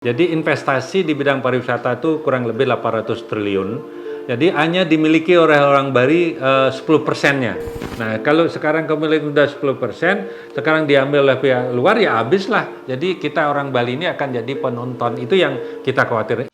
Jadi investasi di bidang pariwisata itu kurang lebih 800 triliun. Jadi hanya dimiliki oleh orang Bali 10%-nya. Nah, kalau sekarang kemilik udah 10%, sekarang diambil oleh pihak luar ya habis lah. Jadi kita orang Bali ini akan jadi penonton. Itu yang kita khawatir.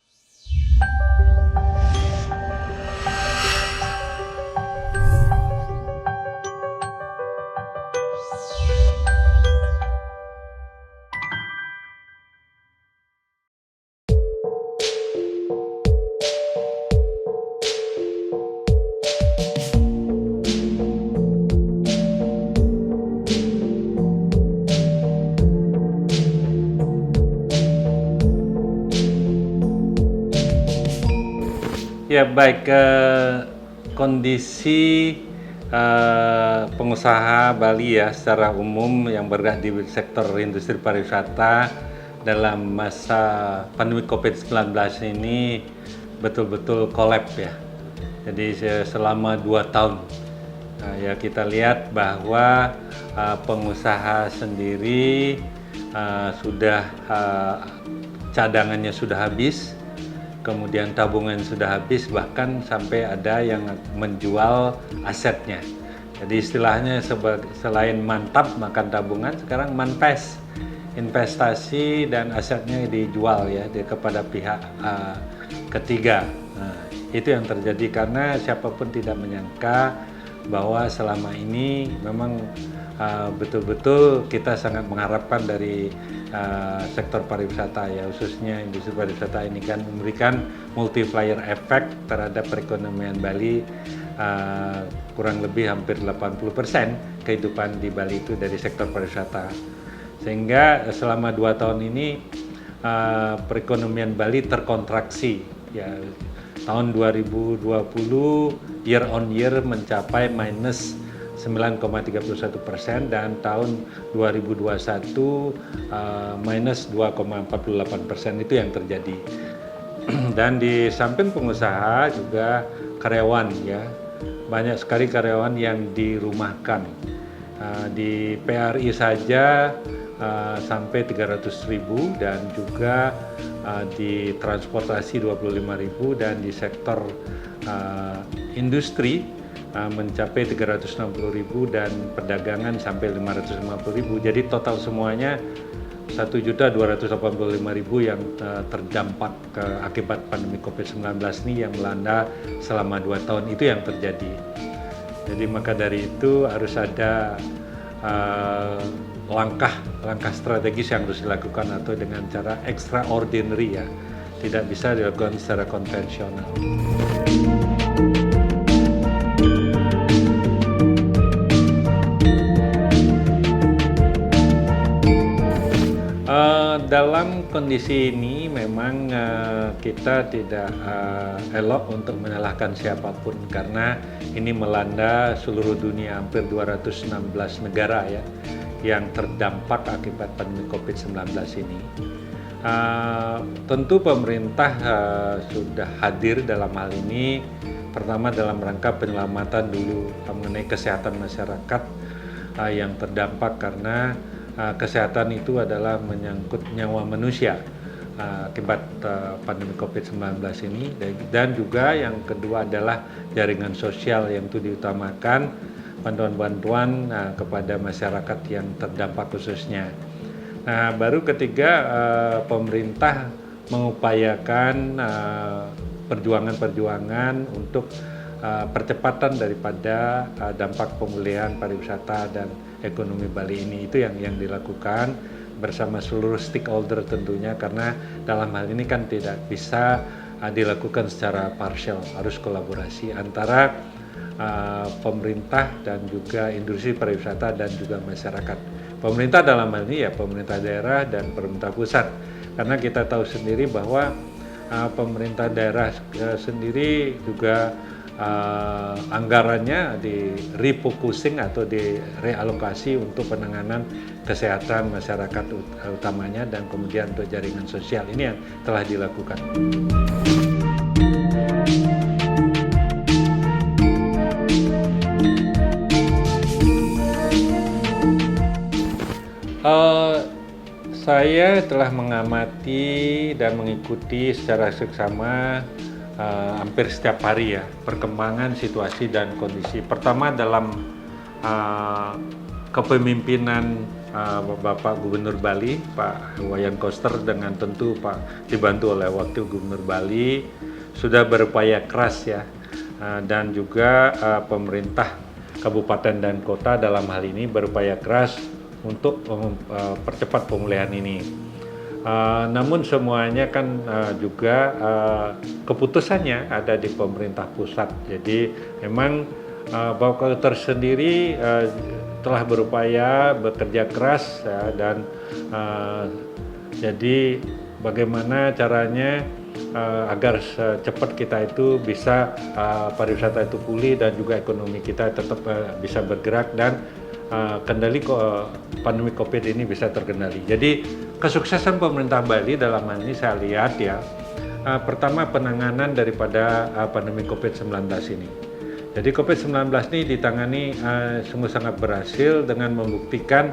Ya baik, kondisi pengusaha Bali ya secara umum yang bergerak di sektor industri pariwisata dalam masa pandemi COVID-19 ini betul-betul kolaps ya. Jadi selama 2 tahun ya kita lihat bahwa pengusaha sendiri sudah cadangannya sudah habis, kemudian tabungan sudah habis, bahkan sampai ada yang menjual asetnya. Jadi istilahnya selain mantap makan tabungan, sekarang manpes, investasi dan asetnya dijual ya kepada pihak ketiga. Nah, itu yang terjadi karena siapapun tidak menyangka bahwa selama ini memang betul-betul kita sangat mengharapkan dari sektor pariwisata ya, khususnya industri pariwisata ini kan memberikan multiplier effect terhadap perekonomian Bali. Kurang lebih hampir 80% kehidupan di Bali itu dari sektor pariwisata, sehingga selama 2 tahun ini perekonomian Bali terkontraksi ya. Tahun 2020 year on year mencapai minus 9,31% dan tahun 2021 minus 2,48%. Itu yang terjadi. Dan di samping pengusaha juga karyawan ya, banyak sekali karyawan yang dirumahkan. Di PRI saja sampai 300.000 dan juga di transportasi 25.000 dan di sektor industri mencapai 360.000 dan perdagangan sampai 550.000. Jadi total semuanya 1.285.000 yang terdampak akibat pandemi COVID-19 ini yang melanda selama 2 tahun. Itu yang terjadi. Jadi maka dari itu harus ada langkah strategis yang harus dilakukan atau dengan cara extraordinary ya, tidak bisa dilakukan secara konvensional. Dalam kondisi ini memang kita tidak elok untuk menyalahkan siapapun karena ini melanda seluruh dunia, hampir 216 negara ya yang terdampak akibat pandemi COVID-19 ini. Tentu pemerintah sudah hadir dalam hal ini, pertama dalam rangka penyelamatan dulu mengenai kesehatan masyarakat yang terdampak karena kesehatan itu adalah menyangkut nyawa manusia akibat pandemi COVID-19 ini, dan juga yang kedua adalah jaringan sosial yang itu diutamakan, bantuan-bantuan kepada masyarakat yang terdampak khususnya. Nah, baru ketiga pemerintah mengupayakan perjuangan-perjuangan untuk percepatan daripada dampak pemulihan pariwisata dan ekonomi Bali ini. Itu yang dilakukan bersama seluruh stakeholder tentunya, karena dalam hal ini kan tidak bisa dilakukan secara partial, harus kolaborasi antara pemerintah dan juga industri pariwisata dan juga masyarakat. Pemerintah dalam hal ini ya pemerintah daerah dan pemerintah pusat, karena kita tahu sendiri bahwa pemerintah daerah sendiri juga anggarannya di refocusing atau direalokasi untuk penanganan kesehatan masyarakat utamanya dan kemudian untuk jaringan sosial. Ini yang telah dilakukan. Saya telah mengamati dan mengikuti secara seksama hampir setiap hari ya perkembangan situasi dan kondisi. Pertama dalam kepemimpinan Bapak Gubernur Bali, Pak Wayan Koster, dengan tentu Pak dibantu oleh Wakil Gubernur Bali, sudah berupaya keras ya, dan juga pemerintah kabupaten dan kota dalam hal ini berupaya keras untuk mempercepat pemulihan ini. Namun semuanya kan juga keputusannya ada di pemerintah pusat. Jadi memang Bapak Koster sendiri telah berupaya bekerja keras ya, dan jadi bagaimana caranya agar secepat kita itu bisa pariwisata itu pulih dan juga ekonomi kita tetap bisa bergerak dan kendali pandemi COVID ini bisa terkendali. Jadi kesuksesan pemerintah Bali dalam hal ini saya lihat ya, pertama penanganan daripada pandemi COVID-19 ini. Jadi COVID-19 ini ditangani sungguh sangat berhasil dengan membuktikan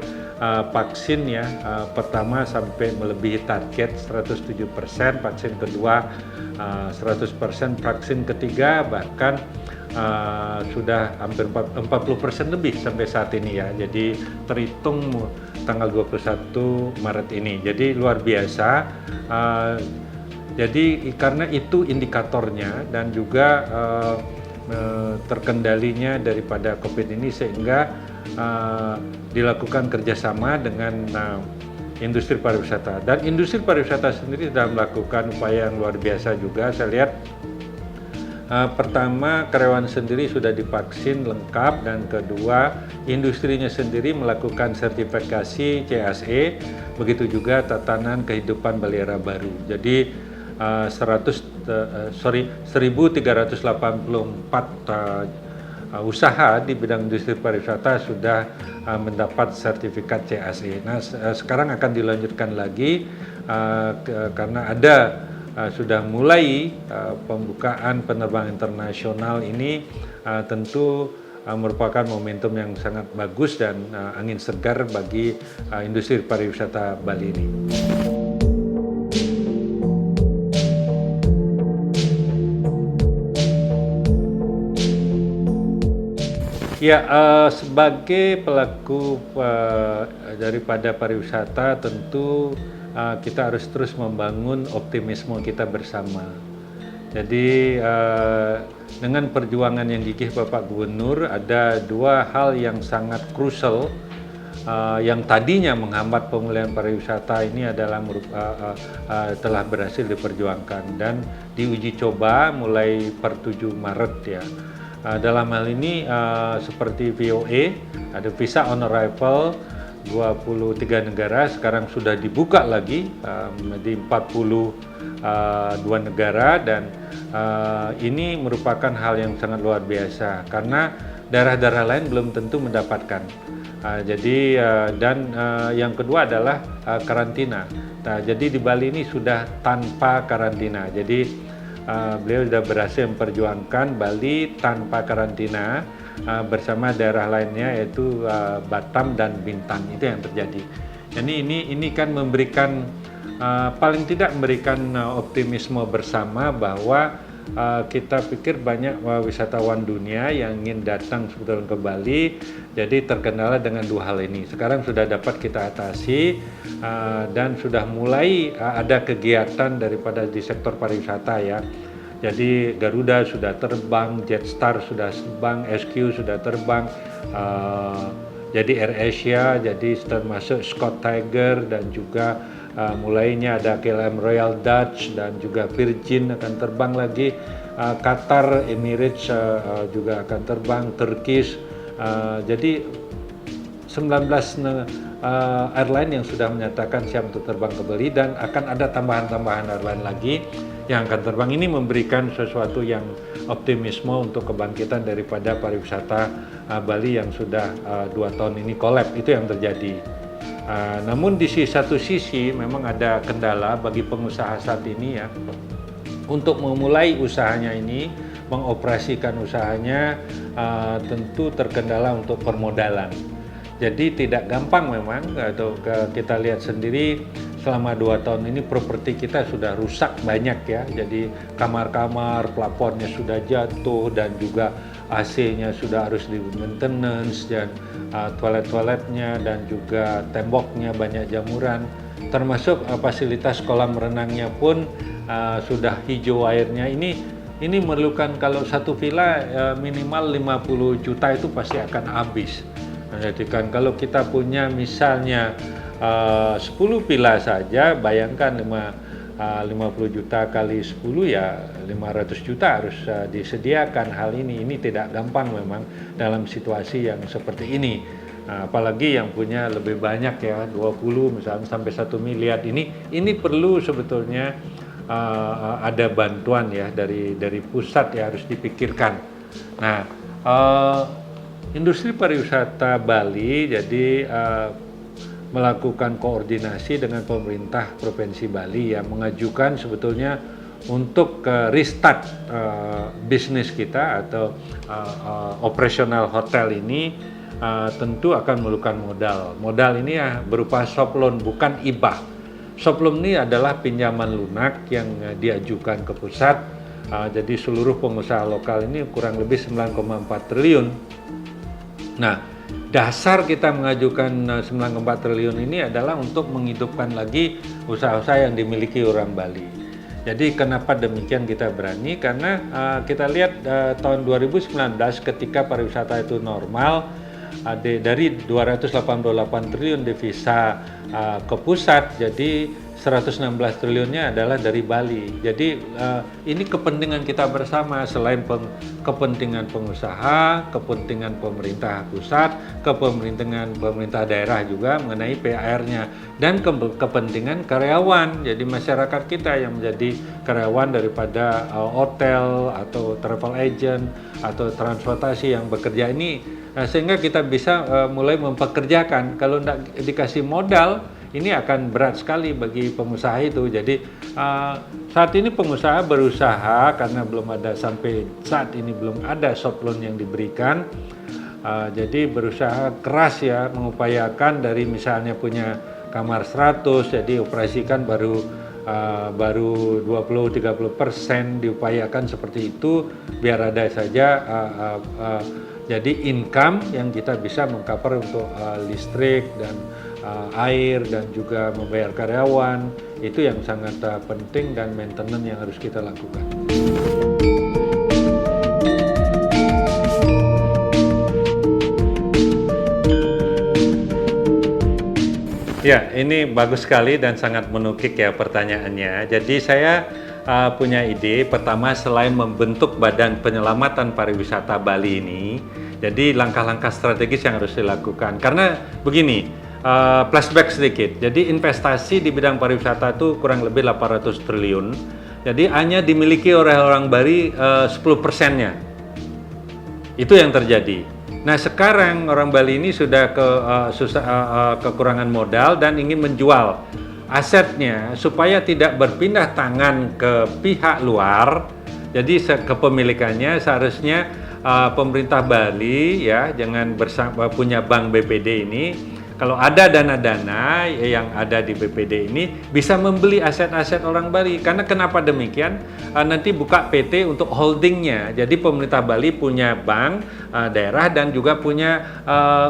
vaksin ya, pertama sampai melebihi target 107%, vaksin kedua 100%, vaksin ketiga bahkan sudah hampir 40% lebih sampai saat ini ya. Jadi terhitung tanggal 21 Maret ini. Jadi luar biasa. Jadi karena itu indikatornya dan juga terkendalinya daripada COVID ini sehingga dilakukan kerjasama dengan industri pariwisata, dan industri pariwisata sendiri sudah melakukan upaya yang luar biasa juga. Saya lihat pertama karyawan sendiri sudah divaksin lengkap, dan kedua industrinya sendiri melakukan sertifikasi CSE, begitu juga tatanan kehidupan Bali Era baru. Jadi 1384 usaha di bidang industri pariwisata sudah mendapat sertifikat CSE. Nah, sekarang akan dilanjutkan lagi karena ada sudah mulai pembukaan penerbangan internasional ini, tentu merupakan momentum yang sangat bagus dan angin segar bagi industri pariwisata Bali ini. Ya, sebagai pelaku daripada pariwisata tentu kita harus terus membangun optimisme kita bersama. Jadi dengan perjuangan yang gigih Bapak Gubernur, ada dua hal yang sangat krusial yang tadinya menghambat pemulihan pariwisata ini adalah telah berhasil diperjuangkan dan diuji coba mulai per 7 Maret ya. Dalam hal ini seperti VOA, ada visa on arrival 23 negara, sekarang sudah dibuka lagi di 42 negara, dan ini merupakan hal yang sangat luar biasa karena daerah-daerah lain belum tentu mendapatkan. Yang kedua adalah karantina. Nah, jadi di Bali ini sudah tanpa karantina. Jadi beliau sudah berhasil memperjuangkan Bali tanpa karantina bersama daerah lainnya yaitu Batam dan Bintan. Itu yang terjadi. Jadi ini kan memberikan paling tidak memberikan optimisme bersama bahwa kita pikir banyak wisatawan dunia yang ingin datang sebetulnya ke Bali, jadi terkendala dengan dua hal ini. Sekarang sudah dapat kita atasi dan sudah mulai ada kegiatan daripada di sektor pariwisata ya. Jadi Garuda sudah terbang, Jetstar sudah terbang, SQ sudah terbang, jadi AirAsia, jadi termasuk Scott Tiger, dan juga mulainya ada KLM Royal Dutch dan juga Virgin akan terbang lagi, Qatar, Emirates juga akan terbang, Turkish. Jadi 19 airline yang sudah menyatakan siap untuk terbang ke Bali, dan akan ada tambahan-tambahan airline lagi yang akan terbang. Ini memberikan sesuatu yang optimisme untuk kebangkitan daripada pariwisata Bali yang sudah 2 tahun ini kolap. Itu yang terjadi. Namun di satu sisi memang ada kendala bagi pengusaha saat ini ya, untuk memulai usahanya ini, mengoperasikan usahanya tentu terkendala untuk permodalan. Jadi tidak gampang memang, atau kita lihat sendiri selama 2 tahun ini properti kita sudah rusak banyak ya. Jadi kamar-kamar, plafonnya sudah jatuh dan juga AC-nya sudah harus di maintenance dan toilet-toiletnya dan juga temboknya banyak jamuran. Termasuk fasilitas kolam renangnya pun sudah hijau airnya. Ini memerlukan kalau satu villa minimal 50 juta itu pasti akan habis. Jadi kan kalau kita punya misalnya 10 villa saja, bayangkan 50 juta kali 10 ya 500 juta harus disediakan hal ini. Ini tidak gampang memang dalam situasi yang seperti ini. Apalagi yang punya lebih banyak ya, 20 misalnya sampai 1 miliar ini perlu sebetulnya ada bantuan ya dari pusat ya, harus dipikirkan. Nah, industri pariwisata Bali jadi melakukan koordinasi dengan pemerintah Provinsi Bali yang mengajukan sebetulnya untuk restart bisnis kita atau operasional hotel ini tentu akan memerlukan modal. Modal ini ya berupa soft loan, bukan hibah. Soft loan ini adalah pinjaman lunak yang diajukan ke pusat. Jadi seluruh pengusaha lokal ini kurang lebih 9,4 triliun. Nah, dasar kita mengajukan 9,4 triliun ini adalah untuk menghidupkan lagi usaha-usaha yang dimiliki orang Bali. Jadi kenapa demikian kita berani? Karena kita lihat tahun 2019 ketika pariwisata itu normal, dari 288 triliun devisa ke pusat, jadi 116 triliunnya adalah dari Bali. Jadi ini kepentingan kita bersama, selain kepentingan pengusaha, kepentingan pemerintah pusat, kepentingan pemerintah daerah juga mengenai PAR-nya, dan kepentingan karyawan. Jadi masyarakat kita yang menjadi karyawan daripada hotel atau travel agent atau transportasi yang bekerja ini, sehingga kita bisa mulai mempekerjakan. Kalau tidak dikasih modal, ini akan berat sekali bagi pengusaha itu. Jadi saat ini pengusaha berusaha karena belum ada, sampai saat ini belum ada soft loan yang diberikan. Jadi berusaha keras ya, mengupayakan dari misalnya punya kamar 100, jadi operasikan baru 20-30% diupayakan seperti itu, biar ada saja jadi income yang kita bisa mengcover untuk listrik dan air dan juga membayar karyawan. Itu yang sangat penting dan maintenance yang harus kita lakukan. Ya, ini bagus sekali dan sangat menukik ya pertanyaannya. Jadi saya punya ide. Pertama, selain membentuk Badan Penyelamatan Pariwisata Bali ini, jadi langkah-langkah strategis yang harus dilakukan. Karena begini, flashback sedikit. Jadi investasi di bidang pariwisata itu kurang lebih 800 triliun. Jadi hanya dimiliki oleh orang Bali 10%-nya. Itu yang terjadi. Nah, sekarang orang Bali ini sudah kekurangan modal dan ingin menjual asetnya supaya tidak berpindah tangan ke pihak luar. Jadi kepemilikannya seharusnya pemerintah Bali ya, jangan punya bank BPD ini. Kalau ada dana-dana yang ada di BPD ini bisa membeli aset-aset orang Bali. Karena kenapa demikian? Nanti buka PT untuk holdingnya. Jadi pemerintah Bali punya bank daerah dan juga punya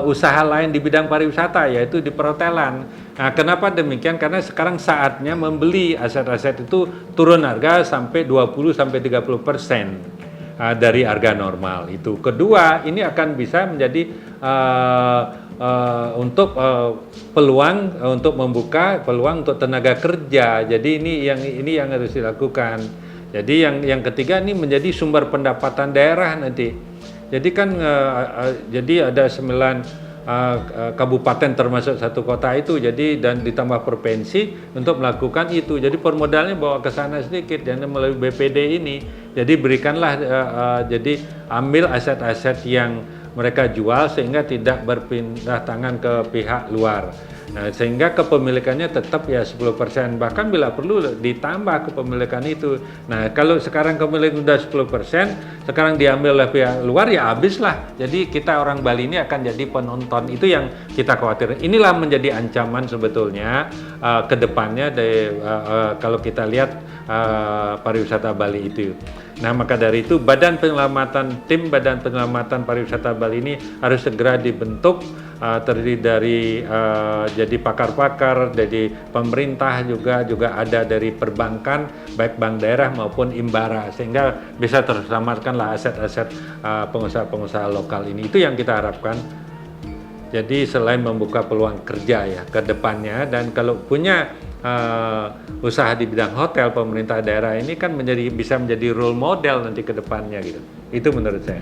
usaha lain di bidang pariwisata, yaitu di perhotelan. Nah, kenapa demikian? Karena sekarang saatnya membeli aset-aset itu turun harga sampai 20-30% dari harga normal itu. Kedua, ini akan bisa menjadi untuk peluang untuk membuka peluang untuk tenaga kerja. Jadi ini yang harus dilakukan. Jadi yang ketiga, ini menjadi sumber pendapatan daerah nanti. Jadi kan jadi ada 9 kabupaten termasuk satu kota itu, jadi dan ditambah provinsi untuk melakukan itu. Jadi permodalnya bawa ke sana sedikit dan melalui BPD ini. Jadi berikanlah jadi ambil aset-aset yang mereka jual sehingga tidak berpindah tangan ke pihak luar. Nah, sehingga kepemilikannya tetap ya 10%, bahkan bila perlu ditambah kepemilikan itu. Nah, kalau sekarang kepemilikan udah 10%, sekarang diambil oleh pihak luar ya habis lah. Jadi kita orang Bali ini akan jadi penonton, itu yang kita khawatir. Inilah menjadi ancaman sebetulnya ke depannya kalau kita lihat pariwisata Bali itu. Nah, maka dari itu tim Badan Penyelamatan Pariwisata Bali ini harus segera dibentuk, terdiri dari jadi pakar-pakar, dari pemerintah juga ada dari perbankan, baik bank daerah maupun Imbara, sehingga bisa terselamatkanlah aset-aset pengusaha-pengusaha lokal ini. Itu yang kita harapkan. Jadi selain membuka peluang kerja ya ke depannya, dan kalau punya usaha di bidang hotel, pemerintah daerah ini kan bisa menjadi role model nanti ke depannya gitu. Itu menurut saya.